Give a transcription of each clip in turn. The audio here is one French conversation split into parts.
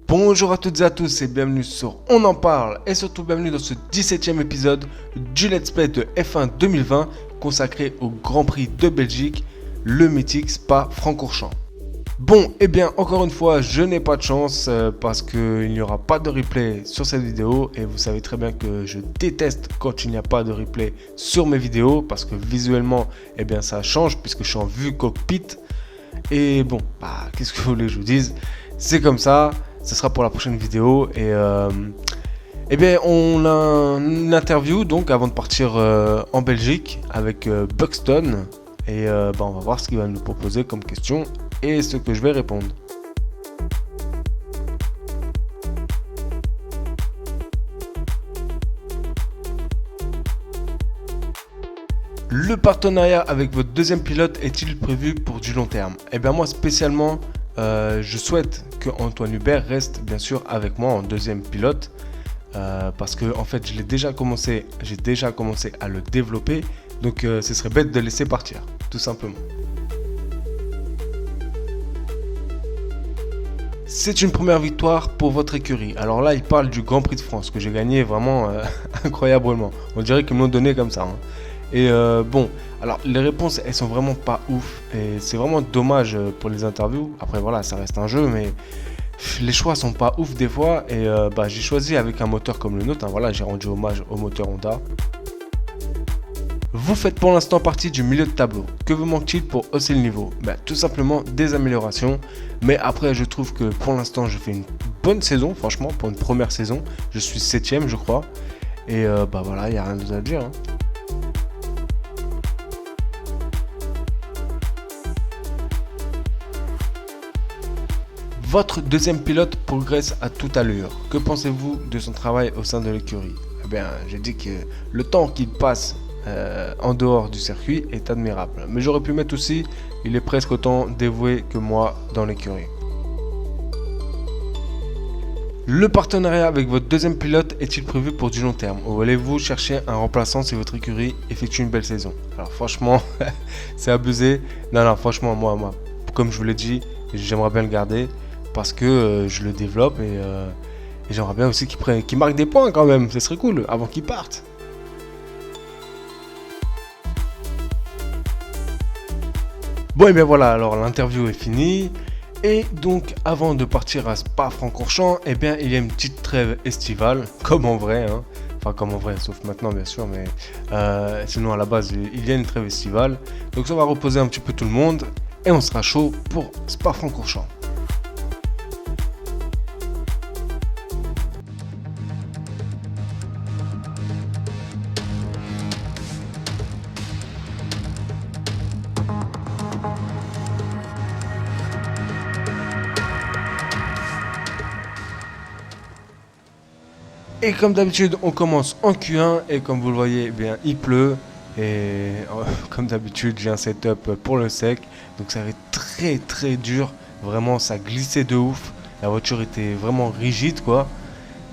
Bonjour à toutes et à tous et bienvenue sur On en parle et surtout bienvenue dans ce 17e épisode du Let's Play de F1 2020 consacré au Grand Prix de Belgique, le mythique Spa-Francorchamps. Bon, et bien encore une fois, je n'ai pas de chance parce qu'il n'y aura pas de replay sur cette vidéo et vous savez très bien que je déteste quand il n'y a pas de replay sur mes vidéos parce que visuellement, eh bien ça change puisque je suis en vue cockpit et bon, qu'est-ce que vous voulez que je vous dise, c'est comme ça. Ce sera pour la prochaine vidéo et eh bien on a une interview donc avant de partir en Belgique avec Buxton et on va voir ce qu'il va nous proposer comme question et ce que je vais répondre. Le partenariat avec votre deuxième pilote est-il prévu pour du long terme? Eh bien moi spécialement je souhaite que Antoine Hubert reste bien sûr avec moi en deuxième pilote parce que en fait j'ai déjà commencé à le développer, donc ce serait bête de le laisser partir tout simplement. C'est une première victoire pour votre écurie. Alors là il parle du Grand Prix de France que j'ai gagné vraiment incroyablement, on dirait qu'ils me l'ont donné comme ça hein. Et bon, alors les réponses elles sont vraiment pas ouf et c'est vraiment dommage pour les interviews. Après voilà, ça reste un jeu mais les choix sont pas ouf des fois et j'ai choisi avec un moteur comme le nôtre, hein, voilà, j'ai rendu hommage au moteur Honda. Vous faites pour l'instant partie du milieu de tableau. Que vous manque-t-il pour hausser le niveau? Tout simplement des améliorations. Mais après je trouve que pour l'instant je fais une bonne saison, franchement pour une première saison. Je suis 7ème je crois. Et voilà, il n'y a rien d'autre à dire hein. Votre deuxième pilote progresse à toute allure. Que pensez-vous de son travail au sein de l'écurie? Eh bien, j'ai dit que le temps qu'il passe en dehors du circuit est admirable. Mais j'aurais pu mettre aussi, il est presque autant dévoué que moi dans l'écurie. Le partenariat avec votre deuxième pilote est-il prévu pour du long terme? Ou allez-vous chercher un remplaçant si votre écurie effectue une belle saison? Alors franchement, c'est abusé. Non, franchement, moi, comme je vous l'ai dit, j'aimerais bien le garder. Parce que je le développe et j'aimerais bien aussi qu'il marque des points quand même, ce serait cool, avant qu'il parte. Bon et bien voilà, alors l'interview est finie. Et donc avant de partir à Spa-Francorchamps, eh bien il y a une petite trêve estivale, comme en vrai, hein. Enfin comme en vrai, sauf maintenant bien sûr, mais sinon à la base il y a une trêve estivale. Donc ça va reposer un petit peu tout le monde et on sera chaud pour Spa-Francorchamps. Et comme d'habitude, on commence en Q1 et comme vous le voyez, eh bien il pleut et comme d'habitude, j'ai un setup pour le sec, donc ça va être très dur. Vraiment, ça glissait de ouf. La voiture était vraiment rigide, quoi.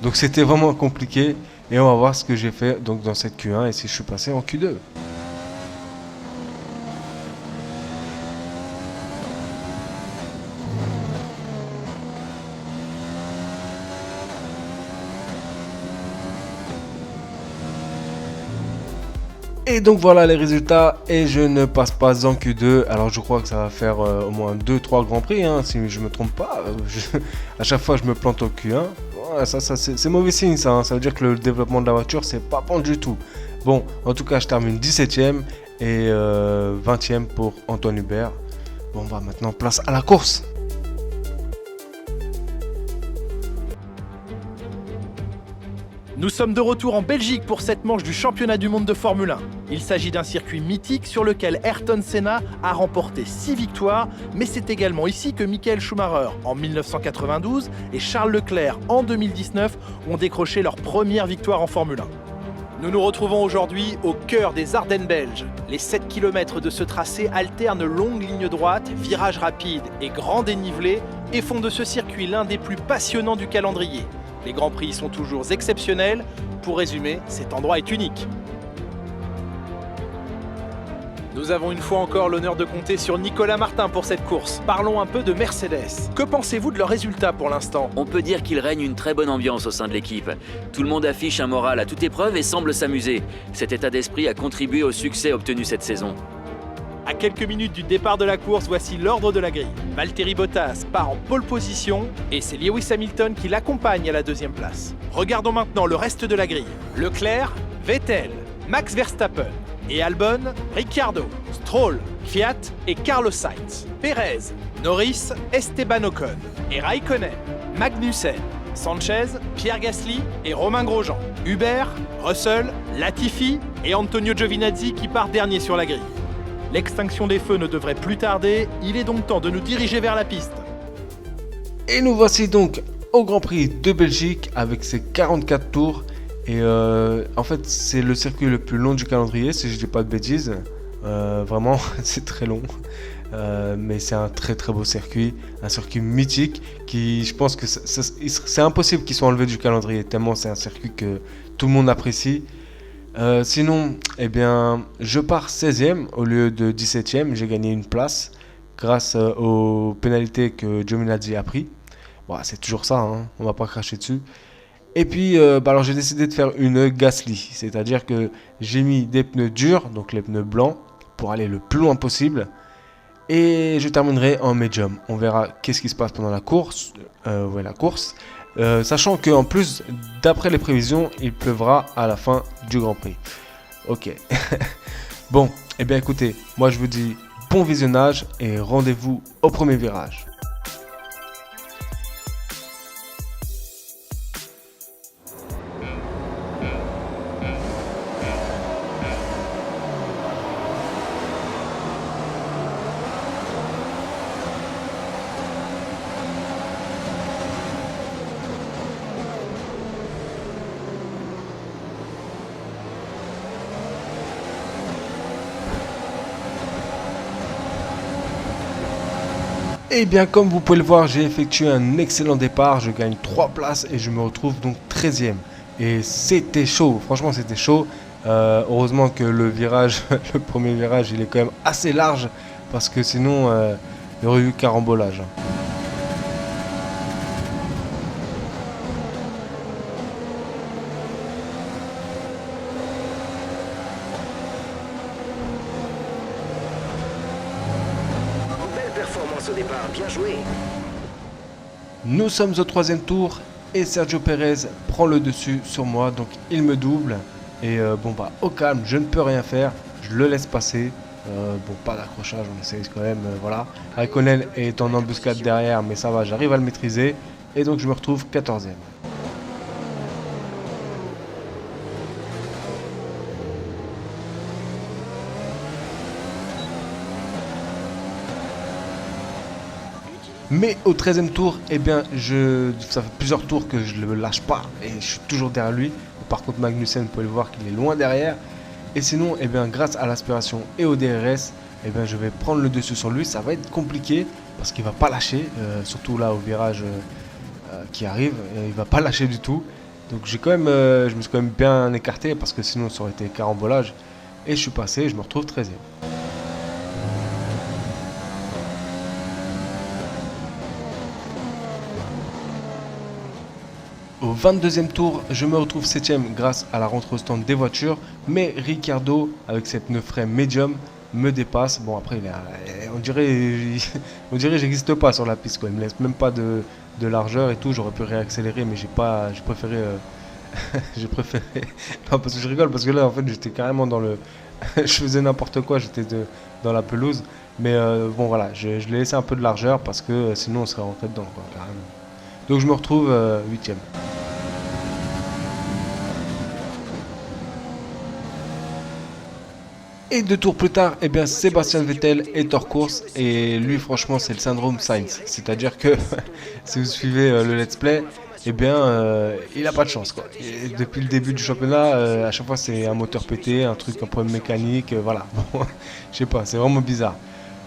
Donc c'était vraiment compliqué et on va voir ce que j'ai fait donc dans cette Q1 et si je suis passé en Q2. Et donc voilà les résultats et je ne passe pas en Q2. Alors je crois que ça va faire au moins 2-3 grands prix hein, si je me trompe pas. À chaque fois je me plante au Q1. Ouais, ça c'est mauvais signe ça hein. Ça veut dire que le développement de la voiture c'est pas bon du tout. Bon en tout cas je termine 17ème et 20ème pour Antoine Hubert. Bon bah maintenant place à la course. Nous sommes de retour en Belgique pour cette manche du championnat du monde de Formule 1. Il s'agit d'un circuit mythique sur lequel Ayrton Senna a remporté 6 victoires, mais c'est également ici que Michael Schumacher en 1992 et Charles Leclerc en 2019 ont décroché leur première victoire en Formule 1. Nous nous retrouvons aujourd'hui au cœur des Ardennes belges. Les 7 km de ce tracé alternent longues lignes droites, virages rapides et grands dénivelés et font de ce circuit l'un des plus passionnants du calendrier. Les Grands Prix sont toujours exceptionnels. Pour résumer, cet endroit est unique. Nous avons une fois encore l'honneur de compter sur Nicolas Martin pour cette course. Parlons un peu de Mercedes. Que pensez-vous de leurs résultats pour l'instant? On peut dire qu'il règne une très bonne ambiance au sein de l'équipe. Tout le monde affiche un moral à toute épreuve et semble s'amuser. Cet état d'esprit a contribué au succès obtenu cette saison. À quelques minutes du départ de la course, voici l'ordre de la grille. Valtteri Bottas part en pole position et c'est Lewis Hamilton qui l'accompagne à la deuxième place. Regardons maintenant le reste de la grille. Leclerc, Vettel, Max Verstappen et Albon, Ricciardo, Stroll, Kvyat et Carlos Sainz. Perez, Norris, Esteban Ocon et Raikkonen, Magnussen, Sanchez, Pierre Gasly et Romain Grosjean. Hubert, Russell, Latifi et Antonio Giovinazzi qui part dernier sur la grille. L'extinction des feux ne devrait plus tarder, il est donc temps de nous diriger vers la piste. Et nous voici donc au Grand Prix de Belgique avec ses 44 tours. Et en fait, c'est le circuit le plus long du calendrier, si je dis pas de bêtises. Vraiment, c'est très long. Mais c'est un très très beau circuit, un circuit mythique qui, je pense que c'est impossible qu'il soit enlevé du calendrier, tellement c'est un circuit que tout le monde apprécie. Sinon, eh bien, je pars 16e au lieu de 17e, j'ai gagné une place grâce aux pénalités que Giovinazzi a pris. Bon, c'est toujours ça, hein, on va pas cracher dessus. Et puis, alors j'ai décidé de faire une Gasly, c'est-à-dire que j'ai mis des pneus durs, donc les pneus blancs, pour aller le plus loin possible. Et je terminerai en médium. On verra qu'est-ce qui se passe pendant la course. Sachant qu'en plus, d'après les prévisions, il pleuvra à la fin du Grand Prix. Ok. Bon, et bien écoutez, moi je vous dis bon visionnage et rendez-vous au premier virage. Et bien comme vous pouvez le voir, j'ai effectué un excellent départ, je gagne 3 places et je me retrouve donc 13e. Et c'était chaud, franchement c'était chaud. Heureusement que le virage, le premier virage, il est quand même assez large parce que sinon il y aurait eu carambolage. Performance au départ, bien joué. Nous sommes au 3e tour et Sergio Pérez prend le dessus sur moi, donc il me double. Et bon bah au calme, je ne peux rien faire, je le laisse passer. Bon, pas d'accrochage, on essaye quand même, voilà. Raikkonen est en embuscade derrière, mais ça va, j'arrive à le maîtriser. Et donc je me retrouve 14e. Mais au 13e tour, eh bien, ça fait plusieurs tours que je ne le lâche pas et je suis toujours derrière lui. Par contre, Magnussen, vous pouvez le voir qu'il est loin derrière. Et sinon, eh bien, grâce à l'aspiration et au DRS, eh bien, je vais prendre le dessus sur lui. Ça va être compliqué parce qu'il ne va pas lâcher, surtout là au virage qui arrive. Il ne va pas lâcher du tout. Donc je me suis quand même bien écarté parce que sinon ça aurait été carambolage. Et je suis passé, je me retrouve 13e. Au 22e tour, je me retrouve 7e grâce à la rentre au stand des voitures, mais Ricciardo, avec ses pneus frais médium, me dépasse. Bon, après, on dirait qu'il n'existe pas sur la piste, quoi. Il me laisse même pas de largeur et tout. J'aurais pu réaccélérer, mais j'ai préféré. J'ai préféré. Non, parce que je rigole, parce que là, en fait, j'étais carrément dans le. Je faisais n'importe quoi, j'étais dans la pelouse. Mais bon, voilà, je l'ai laissé un peu de largeur parce que sinon, on serait rentré dedans, quoi, carrément. Donc, je me retrouve 8e. Et 2 tours plus tard, eh bien, Sébastien Vettel est hors course et lui franchement c'est le syndrome Sainz. C'est-à-dire que si vous suivez le let's play, eh bien il n'a pas de chance, quoi. Et depuis le début du championnat, à chaque fois c'est un moteur pété, un truc, un problème mécanique, voilà. Bon, je sais pas, c'est vraiment bizarre.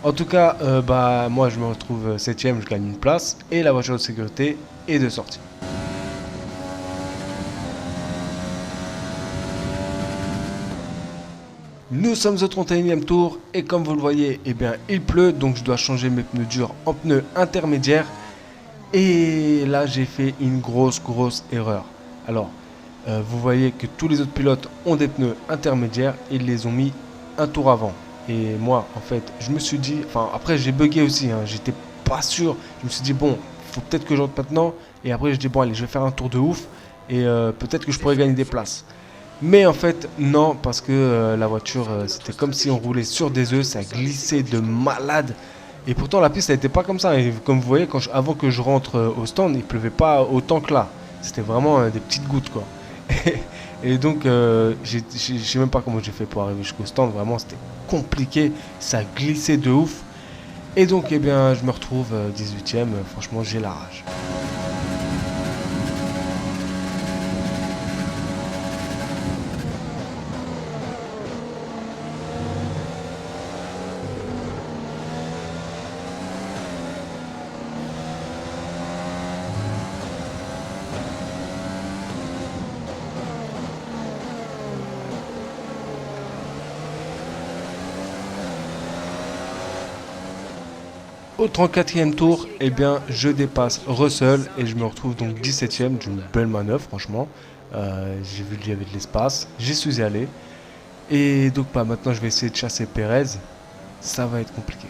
En tout cas, moi je me retrouve 7ème, je gagne une place et la voiture de sécurité est de sortie. Nous sommes au 31e tour et comme vous le voyez, eh bien, il pleut, donc je dois changer mes pneus durs en pneus intermédiaires. Et là, j'ai fait une grosse erreur. Alors, vous voyez que tous les autres pilotes ont des pneus intermédiaires et ils les ont mis un tour avant. Et moi, en fait, je me suis dit, enfin, après j'ai bugué aussi, j'étais pas sûr. Je me suis dit, bon, faut peut-être que j'entre maintenant. Et après, je dis, bon, allez, je vais faire un tour de ouf et peut-être que je pourrais gagner des places. Mais en fait, non, parce que la voiture, c'était comme si on roulait sur des œufs, ça glissait de malade. Et pourtant, la piste, elle n'était pas comme ça. Et comme vous voyez, avant que je rentre au stand, il pleuvait pas autant que là. C'était vraiment des petites gouttes, quoi. Et donc, je sais même pas comment j'ai fait pour arriver jusqu'au stand. Vraiment, c'était compliqué. Ça glissait de ouf. Et donc, eh bien, je me retrouve 18ème. Franchement, j'ai la rage. Au 34e tour, eh bien, je dépasse Russell et je me retrouve donc 17ème d'une belle manœuvre, franchement. J'ai vu qu'il y avait de l'espace, j'y suis allé. Et donc maintenant, je vais essayer de chasser Perez. Ça va être compliqué.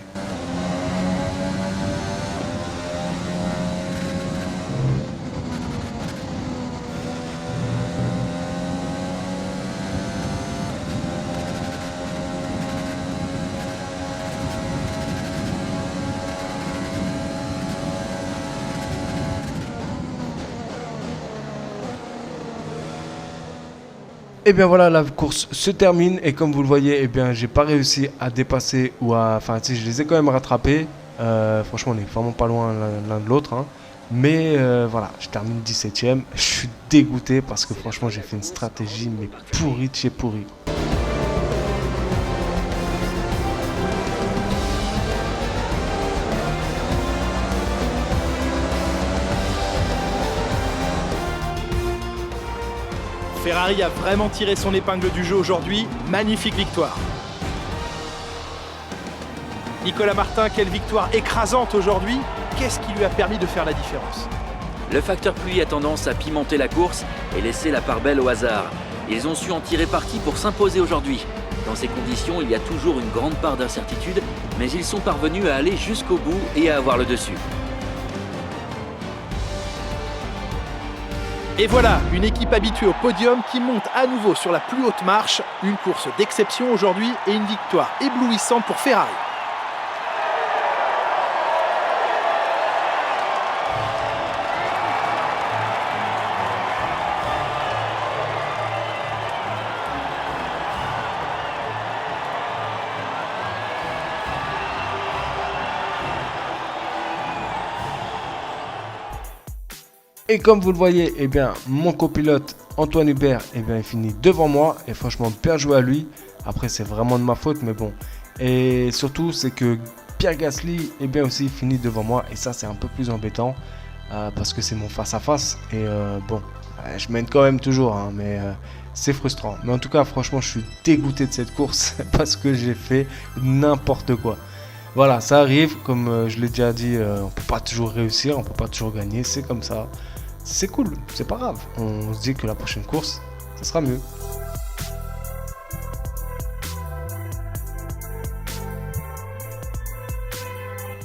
Et bien voilà, la course se termine et comme vous le voyez, eh bien j'ai pas réussi à dépasser ou à... Enfin, tu sais, je les ai quand même rattrapés. Franchement, on est vraiment pas loin l'un de l'autre. Mais voilà, je termine 17ème. Je suis dégoûté parce que franchement, j'ai fait une stratégie mais pourrie de chez pourrie. Ferrari a vraiment tiré son épingle du jeu aujourd'hui. Magnifique victoire. Nicolas Martin, quelle victoire écrasante aujourd'hui. Qu'est-ce qui lui a permis de faire la différence? Le facteur pluie a tendance à pimenter la course et laisser la part belle au hasard. Ils ont su en tirer parti pour s'imposer aujourd'hui. Dans ces conditions, il y a toujours une grande part d'incertitude, mais ils sont parvenus à aller jusqu'au bout et à avoir le dessus. Et voilà, une équipe habituée au podium qui monte à nouveau sur la plus haute marche. Une course d'exception aujourd'hui et une victoire éblouissante pour Ferrari. Et comme vous le voyez, eh bien, mon copilote Antoine Hubert, eh bien, il finit devant moi. Et franchement, bien joué à lui. Après, c'est vraiment de ma faute, mais bon. Et surtout, c'est que Pierre Gasly, eh bien, aussi finit devant moi. Et ça, c'est un peu plus embêtant. Parce que c'est mon face-à-face. Et bon, je mène quand même toujours. Mais c'est frustrant. Mais en tout cas, franchement, je suis dégoûté de cette course. Parce que j'ai fait n'importe quoi. Voilà, ça arrive. Comme je l'ai déjà dit, on ne peut pas toujours réussir. On ne peut pas toujours gagner. C'est comme ça. C'est cool, c'est pas grave. On se dit que la prochaine course, ça sera mieux.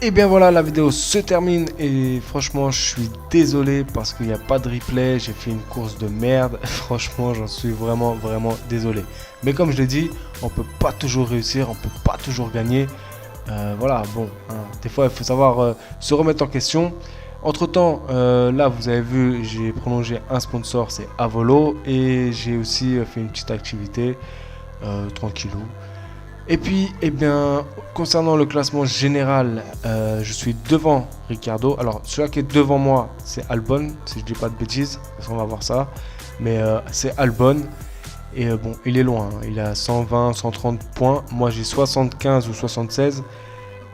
Et bien voilà, la vidéo se termine et franchement, je suis désolé parce qu'il n'y a pas de replay. J'ai fait une course de merde. Franchement, j'en suis vraiment désolé. Mais comme je l'ai dit, on peut pas toujours réussir, on peut pas toujours gagner. Voilà, bon, des fois, il faut savoir se remettre en question. Entre temps, là vous avez vu, j'ai prolongé un sponsor, c'est Avolo, et j'ai aussi fait une petite activité tranquillou. Et puis, eh bien, concernant le classement général, je suis devant Ricciardo. Alors, celui qui est devant moi, c'est Albon, si je dis pas de bêtises, parce qu'on va voir ça. Mais c'est Albon, et bon, il est loin, il a 120, 130 points. Moi, j'ai 75 ou 76.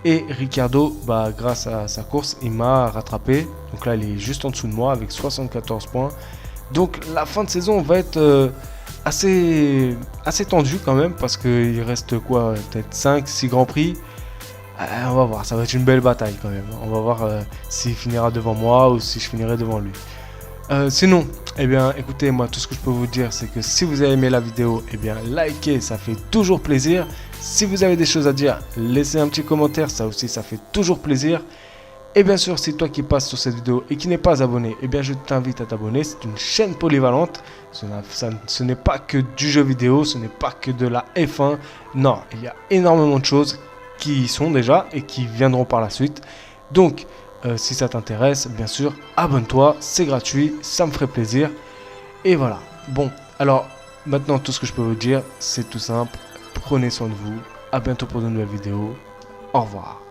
Et Ricciardo, bah, grâce à sa course, il m'a rattrapé. Donc là, il est juste en dessous de moi avec 74 points. Donc la fin de saison va être assez tendu quand même, parce qu'il reste quoi, peut-être 5-6 Grands Prix. On va voir, ça va être une belle bataille quand même. On va voir s'il finira devant moi ou si je finirai devant lui. Sinon, eh bien, écoutez, moi, tout ce que je peux vous dire, c'est que si vous avez aimé la vidéo, eh bien, likez, ça fait toujours plaisir. Si vous avez des choses à dire, laissez un petit commentaire, ça aussi, ça fait toujours plaisir. Et bien sûr, si toi qui passes sur cette vidéo et qui n'es pas abonné, eh bien, je t'invite à t'abonner. C'est une chaîne polyvalente. Ce n'est pas que du jeu vidéo, ce n'est pas que de la F1. Non, il y a énormément de choses qui y sont déjà et qui viendront par la suite. Donc, si ça t'intéresse, bien sûr, abonne-toi, c'est gratuit, ça me ferait plaisir. Et voilà. Bon, alors, maintenant, tout ce que je peux vous dire, c'est tout simple. Prenez soin de vous. À bientôt pour de nouvelles vidéos. Au revoir.